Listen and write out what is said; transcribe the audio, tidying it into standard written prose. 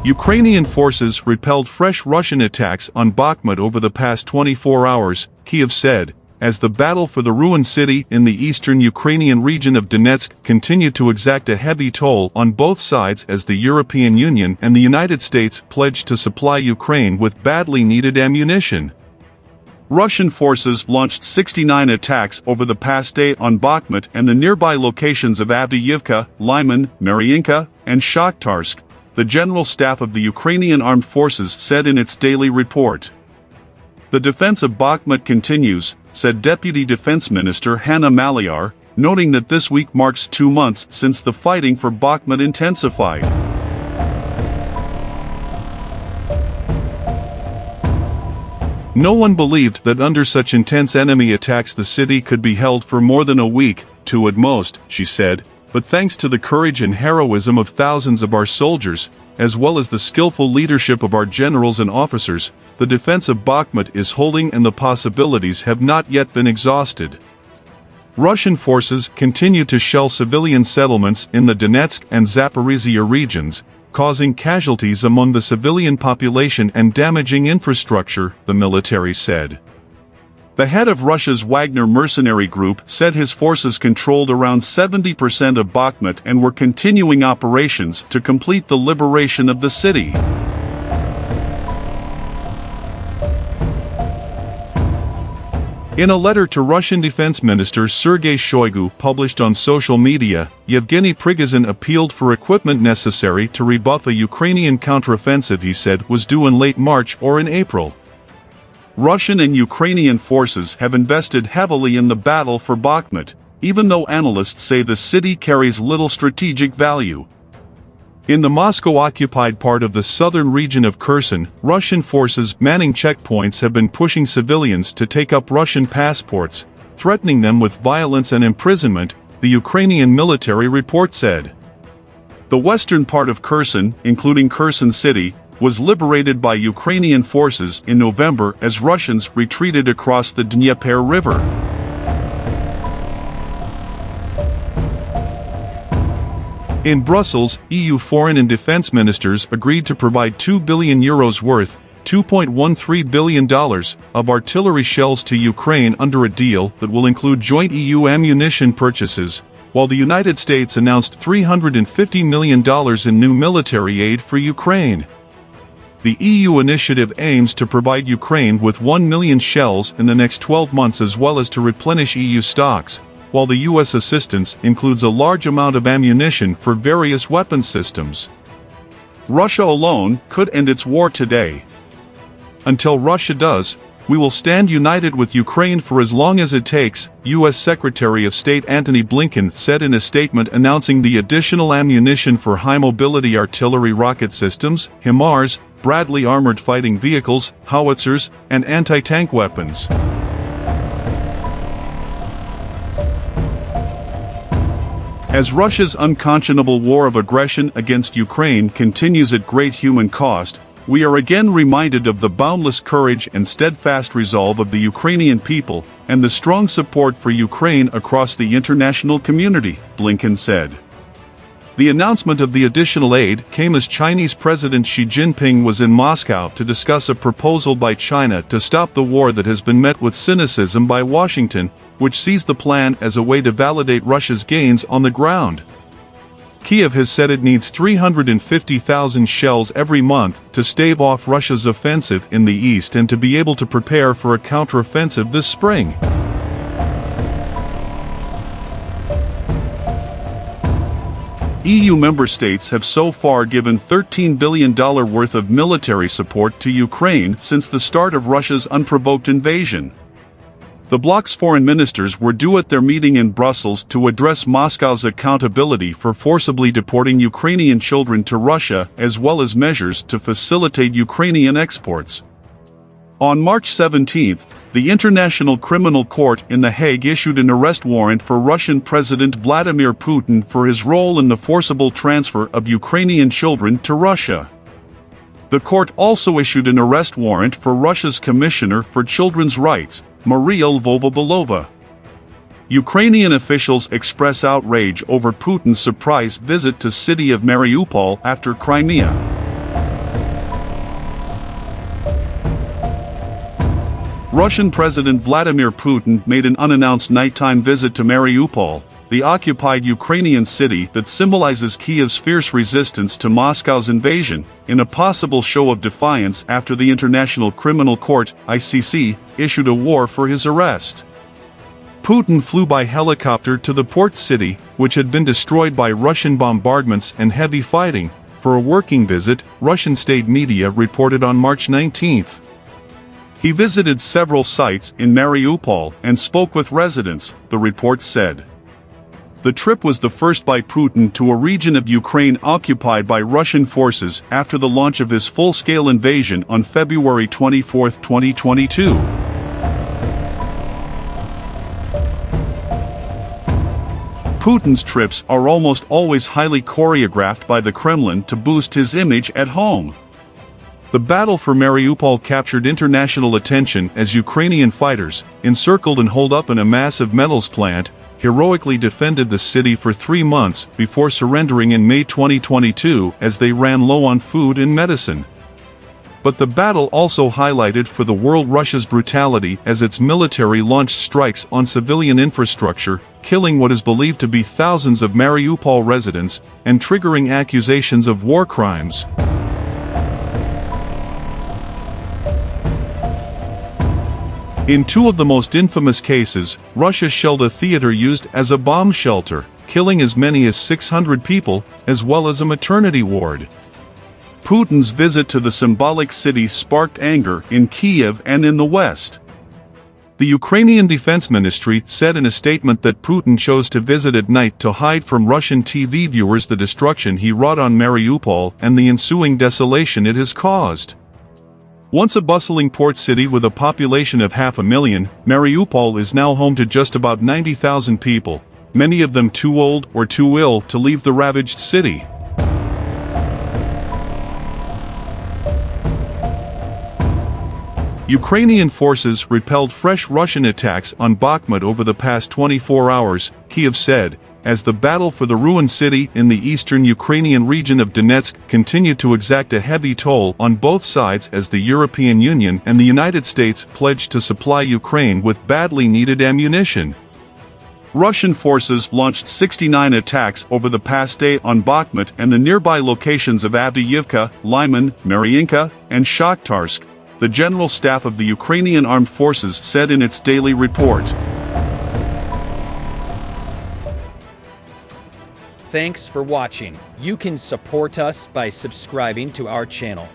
Ukrainian forces repelled fresh Russian attacks on Bakhmut over the past 24 hours, Kyiv said, as the battle for the ruined city in the eastern Ukrainian region of Donetsk continued to exact a heavy toll on both sides as the European Union and the United States pledged to supply Ukraine with badly needed ammunition. Russian forces launched 69 attacks over the past day on Bakhmut and the nearby locations of Avdiivka, Lyman, Mariinka, and Shakhtarsk, the General Staff of the Ukrainian Armed Forces said in its daily report. The defense of Bakhmut continues, said Deputy Defense Minister Hanna Maliar, noting that this week marks 2 months since the fighting for Bakhmut intensified. No one believed that under such intense enemy attacks the city could be held for more than a week, 2 at most, she said, but thanks to the courage and heroism of thousands of our soldiers, as well as the skillful leadership of our generals and officers, the defense of Bakhmut is holding and the possibilities have not yet been exhausted. Russian forces continue to shell civilian settlements in the Donetsk and Zaporizhia regions, causing casualties among the civilian population and damaging infrastructure, the military said. The head of Russia's Wagner mercenary group said his forces controlled around 70% of Bakhmut and were continuing operations to complete the liberation of the city. In a letter to Russian Defense Minister Sergei Shoigu published on social media, Yevgeny Prigozhin appealed for equipment necessary to rebuff a Ukrainian counteroffensive he said was due in late March or in April. Russian and Ukrainian forces have invested heavily in the battle for Bakhmut, even though analysts say the city carries little strategic value. In the Moscow-occupied part of the southern region of Kherson, Russian forces manning checkpoints have been pushing civilians to take up Russian passports, threatening them with violence and imprisonment, the Ukrainian military report said. The western part of Kherson, including Kherson City, was liberated by Ukrainian forces in November as Russians retreated across the Dnieper River. In Brussels, EU foreign and defense ministers agreed to provide €2 billion worth, $2.13 billion, of artillery shells to Ukraine under a deal that will include joint EU ammunition purchases, while the United States announced $350 million in new military aid for Ukraine. The EU initiative aims to provide Ukraine with 1 million shells in the next 12 months as well as to replenish EU stocks, while the US assistance includes a large amount of ammunition for various weapon systems. Russia alone could end its war today. Until Russia does, we will stand united with Ukraine for as long as it takes, US Secretary of State Antony Blinken said in a statement announcing the additional ammunition for high-mobility artillery rocket systems, HIMARS, Bradley armored fighting vehicles, howitzers, and anti-tank weapons. As Russia's unconscionable war of aggression against Ukraine continues at great human cost, we are again reminded of the boundless courage and steadfast resolve of the Ukrainian people and the strong support for Ukraine across the international community, Blinken said. The announcement of the additional aid came as Chinese President Xi Jinping was in Moscow to discuss a proposal by China to stop the war that has been met with cynicism by Washington, which sees the plan as a way to validate Russia's gains on the ground. Kyiv has said it needs 350,000 shells every month to stave off Russia's offensive in the east and to be able to prepare for a counteroffensive this spring. EU member states have so far given $13 billion worth of military support to Ukraine since the start of Russia's unprovoked invasion. The bloc's foreign ministers were due at their meeting in Brussels to address Moscow's accountability for forcibly deporting Ukrainian children to Russia as well as measures to facilitate Ukrainian exports. On March 17, the International Criminal Court in The Hague issued an arrest warrant for Russian President Vladimir Putin for his role in the forcible transfer of Ukrainian children to Russia. The court also issued an arrest warrant for Russia's Commissioner for Children's Rights, Maria Lvova-Belova. Ukrainian officials express outrage over Putin's surprise visit to city of Mariupol after Crimea. Russian President Vladimir Putin made an unannounced nighttime visit to Mariupol, the occupied Ukrainian city that symbolizes Kyiv's fierce resistance to Moscow's invasion, in a possible show of defiance after the International Criminal Court, ICC, issued a warrant for his arrest. Putin flew by helicopter to the port city, which had been destroyed by Russian bombardments and heavy fighting, for a working visit, Russian state media reported on March 19. He visited several sites in Mariupol and spoke with residents, the report said. The trip was the first by Putin to a region of Ukraine occupied by Russian forces after the launch of his full-scale invasion on February 24, 2022. Putin's trips are almost always highly choreographed by the Kremlin to boost his image at home. The battle for Mariupol captured international attention as Ukrainian fighters, encircled and holed up in a massive metals plant, heroically defended the city for 3 months before surrendering in May 2022 as they ran low on food and medicine. But the battle also highlighted for the world Russia's brutality as its military launched strikes on civilian infrastructure, killing what is believed to be thousands of Mariupol residents, and triggering accusations of war crimes. In 2 of the most infamous cases, Russia shelled a theater used as a bomb shelter, killing as many as 600 people, as well as a maternity ward. Putin's visit to the symbolic city sparked anger in Kyiv and in the West. The Ukrainian Defense Ministry said in a statement that Putin chose to visit at night to hide from Russian TV viewers the destruction he wrought on Mariupol and the ensuing desolation it has caused. Once a bustling port city with a population of 500,000, Mariupol is now home to just about 90,000 people, many of them too old or too ill to leave the ravaged city. Ukrainian forces repelled fresh Russian attacks on Bakhmut over the past 24 hours, Kyiv said, as the battle for the ruined city in the eastern Ukrainian region of Donetsk continued to exact a heavy toll on both sides as the European Union and the United States pledged to supply Ukraine with badly needed ammunition. Russian forces launched 69 attacks over the past day on Bakhmut and the nearby locations of Avdiivka, Lyman, Mariinka, and Shakhtarsk, the General Staff of the Ukrainian Armed Forces said in its daily report. Thanks for watching. You can support us by subscribing to our channel.